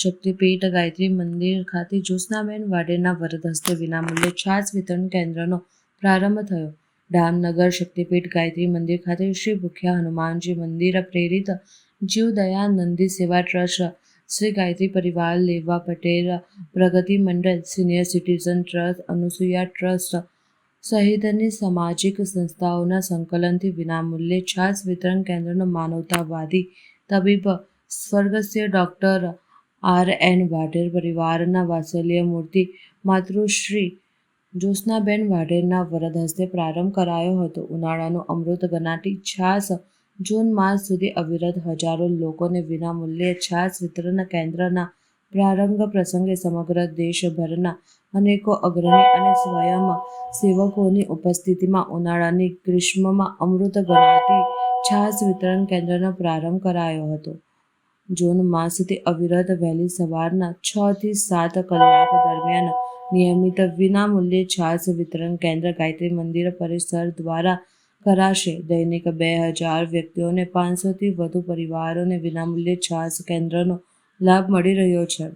શક્તિપીઠ ગાયત્રી મંદિર ખાતે જ્યોત્સનાબેન વાઢેરના વરદ હસ્તે વિનામૂલ્યે છાશ વિતરણ કેન્દ્રનો પ્રારંભ થયો. ડામનગર શક્તિપીઠ ગાયત્રી મંદિર ખાતે શ્રી ભૂખ્યા હનુમાનજી મંદિર પ્રેરિત જીવદયાનંદી સેવા ટ્રસ્ટ, શ્રી ગાયત્રી પરિવાર, લેવા પટેલ પ્રગતિ મંડળ, સિનિયર સિટીઝન ટ્રસ્ટ, અનુસૂયા ટ્રસ્ટ સહિતની સામાજિક સંસ્થાઓના સંકલનથી વિનામૂલ્યે છાશ વિતરણ કેન્દ્રનો માનવતાવાદી તબીબ સ્વર્ગસ્થ ડૉક્ટર R.N. વાઢેર પરિવારના વાત્સલ્ય મૂર્તિ માતૃશ્રી જ્યોત્સનાબેન વાઢેરના વરદ હસ્તે પ્રારંભ કરાયો હતો. ઉનાળાનું અમૃત ગણાતી છાશ જૂન માસ સુધી અવિરત હજારો લોકોને વિનામૂલ્યે છાશ વિતરણ કેન્દ્રના પ્રારંભ પ્રસંગે સમગ્ર દેશભરના અનેકો અગ્રણી અને સ્વયં સેવકોની ઉપસ્થિતિમાં ઉનાળાની ગ્રીષ્મમાં અમૃત ગણાતી છાશ વિતરણ કેન્દ્રનો પ્રારંભ કરાયો હતો. જૂન માસથી અવિરત વહેલી સવારના 6 થી 7 કલાક દરમિયાન નિયમિત વિનામૂલ્યે છાશ વિતરણ કેન્દ્ર ગાયત્રી મંદિર પરિસર દ્વારા કરાશે. દૈનિક 2000 વ્યક્તિઓને 500 થી વધુ પરિવારોને વિનામૂલ્યે છાશ કેન્દ્રનો લાભ મળી રહ્યો છે.